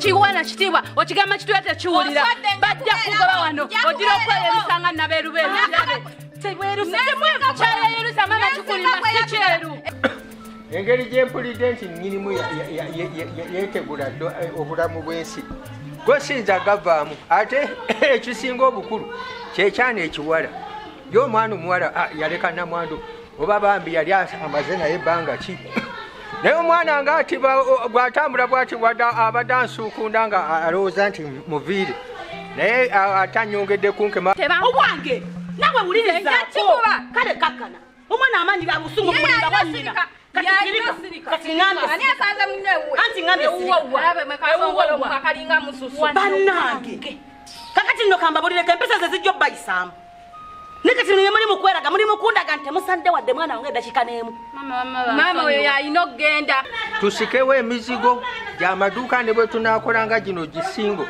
Chiwana chitiwa ochigama chitwete chiwulira bajja kugoba wano odira okwera ebisanga naberuberu tebweru semwe chale yerusa mama chikulima sicheru engeri gyempulidde nnyinimu yetegula obulamu bw'ensi gosinza gavaamu ate ekisinga obukulu kyekyana ekiwala y'omwana omuwala yaleka namwandu oba bambi yali amaze naye ebbanga ki naye omwana nga ati bw'atambula bw'ati abadde ansuukunda nga alowooza nti muviire naye ate anyongedde kunkema obwange nawe wulirizaako kale kakkana omwana amaanyi ga busungu mulinga bwanyina bannange kakati nno kambabulireko empisa ze zijja obbayisaamu nekati mwe muli mukweraga muli mukundaga nti musande wadde mwana wange eddakiika n'emu mama oyo yalina okugenda tusikewo emizigo gy'amaduuka ne bwe tunaakolanga gino gisingo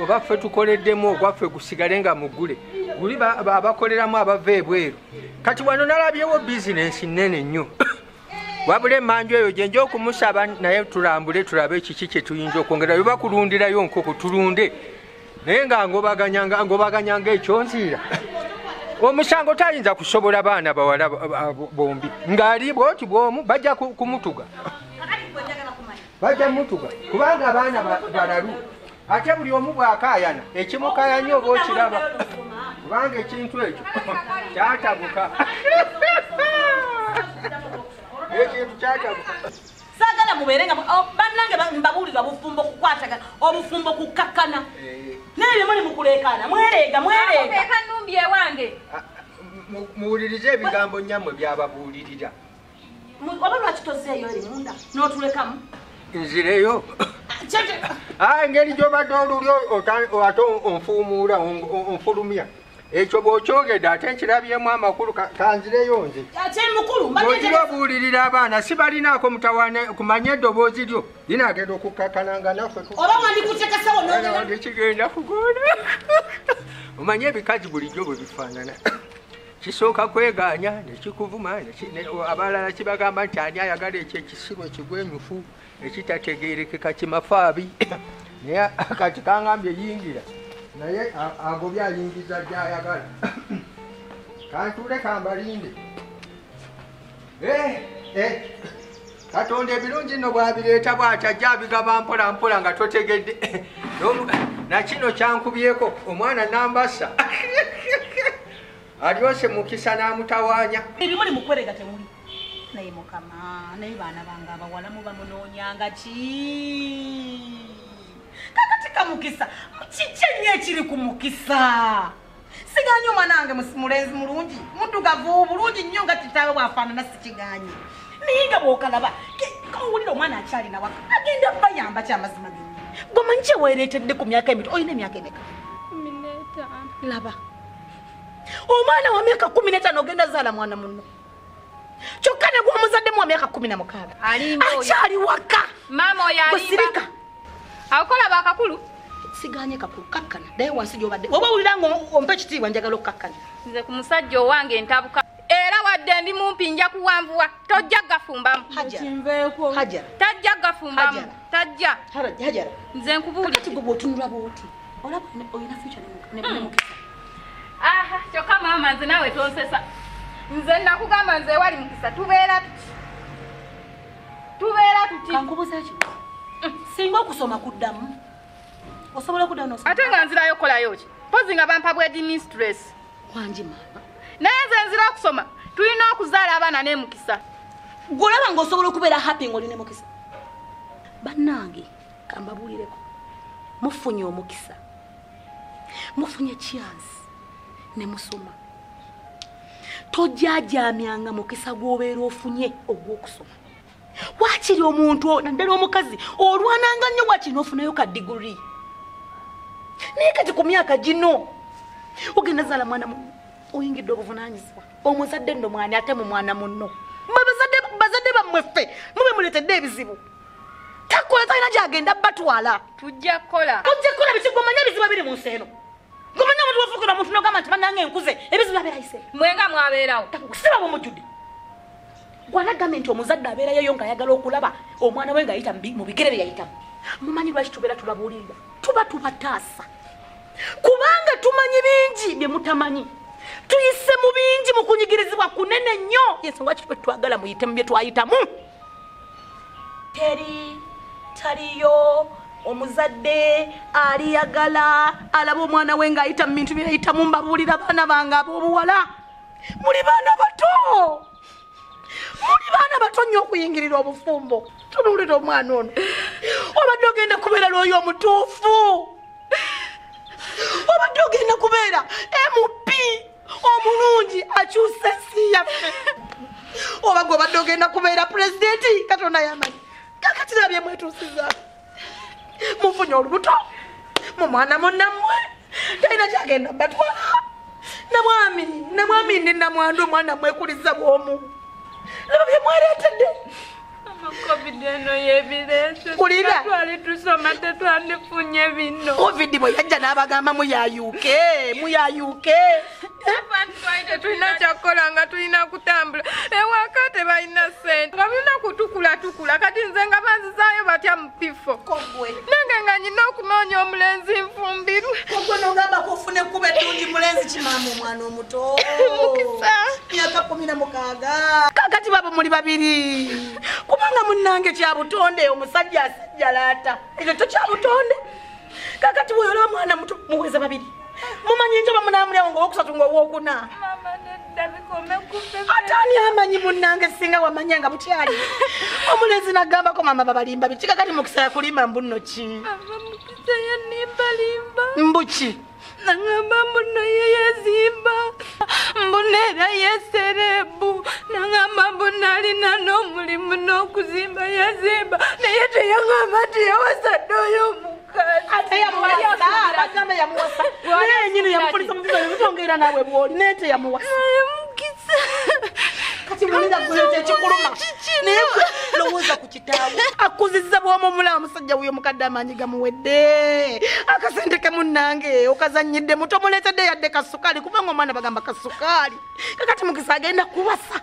oba ffe tukoleddemu ogwaffe gusigale nga mugule guli abakoleramu abava ebweru kati wano nalabyewo bizinensi nnene nnyo wabula emmanju eyo gye nja okumusaba naye tulambule tulabe ekiki kye tuyinza okwongera bwe bakulundirayo nkoko tulunde naye nga ngobaganyanga ekyonziira omusango tayinza kusobola baana bawala bombi ng'ali bwoti bw'omu bajja kumutuga bajja mutuga kubanga abaana balalu ate buli omu bw'akaayana ekimukayanya oba okiraba kubanga ekintu ekyo kyatabuka ekintu kyatabuka sagala mubeerenga bannange mbabuulira obufumbo kukwatagana obufumbo kukakkana n'ebyo muli mukuleekaana mwereega kanumbi ewange muwulirize ebigambo nyammwe byababuulirira oba lwaki tozeeyo eri munda n'otulekamu nzireyo engeri gy'obadde olulyo ate onfuumuula onfulumya ekyo bw'okyogedde ate nkirabyemu amakulu kanzireyo nze ogira obuulirira abaana si balinaako mutawaana kumanya eddoboozi lyo linagenda okukakkananga naffe kigenda kugoona omanye ebikazi bulijjo bwe bifaanana kisooka kwegaanya nekikuvuma abalala kibagamba nti ani ayagala ekyo ekisibo ekigwenyufu ekitategeerekeka kimafaabi naye kati kangambye yingira naye agobye ayingiza gyayagala kantuule kambalinde katonda ebirungi nno bwabireeta bw'atyo ajja abigaba mpola mpola nga totegedde nakino kyankubyeko omwana nambasa alyose mukisa n'amutawaanya ebimuli mukwerega temuli naye mukama naye baana bange abawala muba munoonyanga ki kakati kamukisa kiki ennyo ekiri ku mukisa siganye omwana wange mulenzi mulungi muddugavu bulungi nnyo nga kitaawe bwafaanana sikiganye naye nga bw'okalaba kawulira omwana akyalina waka agenda bayamba kyamazima genyi gomanyi kyeweereetedde ku myaka emito olina emyaka emeka 15 laba omwana wa myaka 15 ogenda zaala mwana muno kyokka ne gw'omuzaddemu wa myaka 16 akyali waka mama oyo alimba akola bakakulu siganye kakulu kakkana naye wansi gy'obadde oba owulira ng'ompa ekitiibwa njagala okukakkana nze ku musajja owange ntabuka era wadde ndi mumpi nja kuwanvuwa tojja gafumbamu Hajara tajja gafumbamu tajja Hajara nze nkubuulira kati gwe bw'otunula bw'oti olaba olina future ne mukisa aha kyokka maama nze naawe tonsesa nze nakugamba nze wali mukisa tubeera tuti kankubuza ki singa okusoma kuddamu osobola okuddamu ate nga nzirayo okolayo ki pozi nga bampa bwedi mistress wangi maama naye nze nzira okusoma tulina okuzaala abaana n'emukisa golaba ng'osobola okubeera happy ng'olina emukisa bannange kambabuulireko mufunye omukisa mufunye chance ne musoma tojjaajamyanga mukisa gw'obeera ofunye ogw'okusoma wakiri omuntu naddala omukazi olwananga nnyo wakiri n'ofunayo ka diguri naye kati ku myaka gino ogenda zaala mwana muno oyingidde obuvunaanyizibwa omuzadde nno mwani ate mu mwana munno bazadde bammwe ffe mube muleetedde ebizibu takola talina gyagenda batwala tujja kukola biki gomanya ebizibu biri mu nsi eno gomanya muntu wafukira muntu nogamba nti banange nkuze ebizibu abeerayise mwenga mwabeerawo takusiba bomujjudde gwanagambe nti omuzadde abeerayoyo ng'ayagala okulaba omwana we ng'ayita mu bigere bye yayitamu mumanyi lwaki tubeera tubabuulirira tuba tubataasa kubanga tumanyi bingi bye mutamanyi tuyise mu bingi mu kunyigirizibwa kunene nnyo yensonga ki twagala muyite mu bye twayitamu taliyo omuzadde aliyagala alaba omwana we ng'ayita mu bintu bye yayitamu mbabuulira baana bange ab'obuwala muli baana bato nnyo okuyingirira obufumbo tunuulira omwana ono obadde ogenda kubeera lwoyo omutuufu obadde ogenda kubeera MP omulungi akyusa ensi yaffe oba gwe obadde ogenda kubeera pulezidenti katonda yamanyi kakati nabye mwetuusiza mufunye olubuto mu mwana munnammwe talina kyagenda batwala namwami ndi namwandu omwana mwekuliza bwomu laba bye mwereetedde covid eno yebireese twali tusoma tetwandifunye bino covid bwe yajja n'abagamba muyayuke abantu twali tetulina kyakukola nga tulina kutambula ewaka tebalina sente nga birina kutukula kati nze nga banzizaayo batya mu pifo nange nga nyina okunoonya omulenzi nfumbirwe kogwe nogamba kufuna ekkuba eddungi mulenzi kimama omwana omuto myaka 16 kakati babo muli babiri kubanga munnange kyabutonde omusajja asajja laata ekyo tokyabutonde kakati bwe olaba omwana muto muweza babiri mumanyi njoba munaamulewo ng'owokusatu ng'owokuna atani amanyi munnange singa wamanya nga bukyali omulenzi nagambako mama babalimba biki kakati mukisa yakulima mbuno ki mbuki nangamba mbuno yeyezimba mbunera yeserebu nangamba mbuna alina n'omulimu n'okuzimba yazimba naye teyangamba ti yawasadde oyo omukazi ate yamuwasa bagamba yamuwasa naye nyini yamupulisa mubizo ebitongera nawe bwoli naye teyamuwasa mukisa kati mulina kuleta ekikuluma naye lowooza ku kitaawe akuzizza bw'omumula omusajja wuyo mukadde amaanyi gamuwedde akasente ke munnange okazanyidde muto muleetedde yadde kasukaali kubanga omwana bagamba kasukaali kakati mukisa agenda kuwasa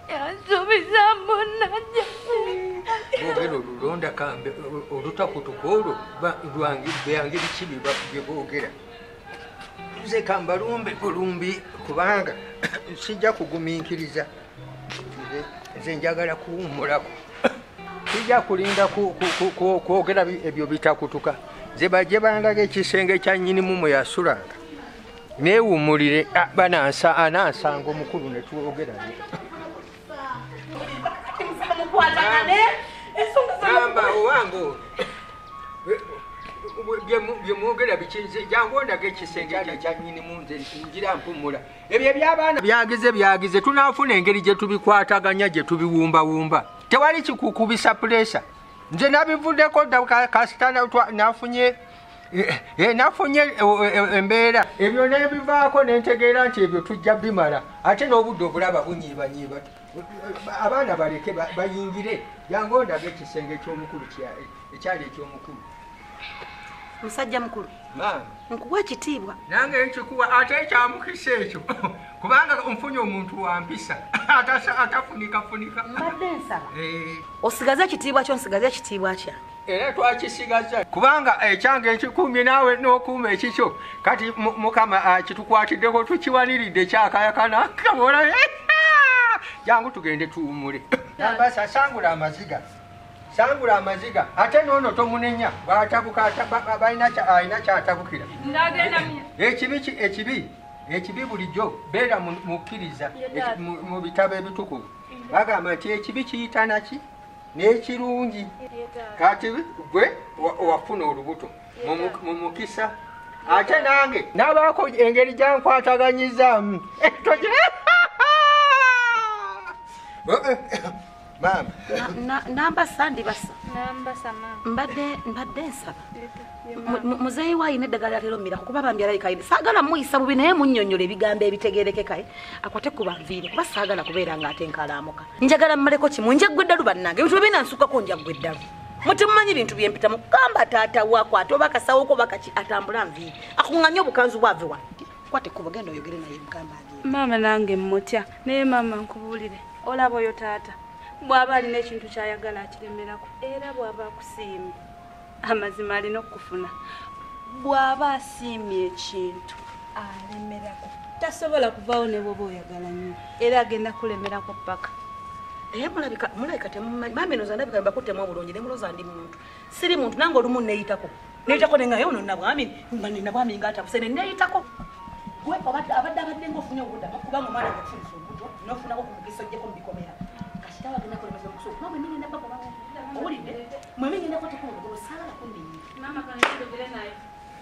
yansuubiza mbonajja boogera olulonda kambe olutakutuka olwo lwange bikibi bye boogera nze kambalumbe bulumbi kubanga sijja kugumiikiriza nze njagala kuwummulako sijja kulinda kwogera ebyo bitakutuka nze bajje bandaga ekisenge kya nnyinimu mwe yasulanga neewummulire anansanga omukulu ne twogera gamba owange byemwogera bikinze jangu ondaga ekisenge kya nnyinimu nze ngira mpummula ebyo ebyabaana byagize tunaafuna engeri gye tubikwataganya gye tubiwumbawumba tewali kikukubisa pulesa nze nabivuddeko kasita nafunye embeera ebyo nebivaako nentegeera nti ebyo tujja bimala ate n'obudde obulaba bunyiibanyiiba abaana baleke bayingire jangu ondaga ekisenge ekyomukulu ekyali ekyomukulu musajja mukulu maama nkuwa ekitiibwa nange nkikuwa ate ekyamukisa ekyo kubanga nfunye omuntu wampisa atafunikafunika mbadde nsaba osigaze ekitiibwa kyo nsigaze ekitiibwa kyange era twakisigaza kubanga ekyange nkikuumye naawe n'okuuma ekikyo kati mukama kitukwatiddeko tukiwaniridde kyakayakana kabola jangu tugende tuwumule nambasa sangula amaziga ate noono tomunenya bwatabuka alina kyatabukira ekibi bulijjo beera mukkiriza mu bitabo ebitukuvu bagamba nti ekibi kiyita naki n'ekirungi kati gwe wafuna olubuto mu mukisa ate nange nabaako engeri gyankwataganyizaamu mama nambasa ndibasa mbadde nsaba muzeeyi waayina eddagala leero mirako kuba bambi alayikaide saagala muyisa bubi naye munnyonnyola ebigambo ebitegerekekaye akwate kubanviire kuba saagala kubeera ng'ate nkalaamuka njagala mmaleko kimu njaggwe eddalu bannange ebintu bye binansukako njaggwe eddalu muti mumanyi bintu byempita mugamba taata wako atoba kasawoko bakaki atambula nvi akunganya obukanzu bwave wa kwate kuba genda oyogere naye mugamba ali mama nange mmutya naye mama nkubulire olaba oyo taata bw'aba alina ekintu kyayagala akiremerako era bw'aba akusiimye amazima alina okufuna bw'aba asiimye ekintu alemerako tasobola kuvaawo ne bwoba oyagala nnyo era agenda kulemerako paka mulabika temumanyi mami eno zandabika mbakuttemu obulungi ne muloza ndi muntu siri muntu nange olumu neyitako neyitako nengayo ono nabwami nabwami ngaatabuse ne neyitako gwe abadde ngaofunye obuddamu kubanga omwana ngakufunisa obuto nofunako ku mugisa ojjeko mu bikomera kasitawo agenda kulemeza omukusa okuba mwe mingenda bako owulidde mwe mingenda kwateko obugolo saala kumbinyi mama kanekigogere naye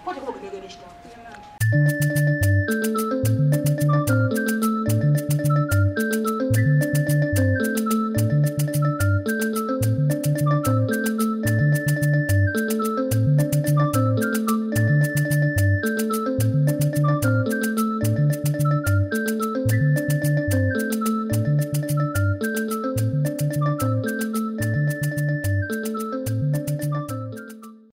kwateko obugegere ekitawo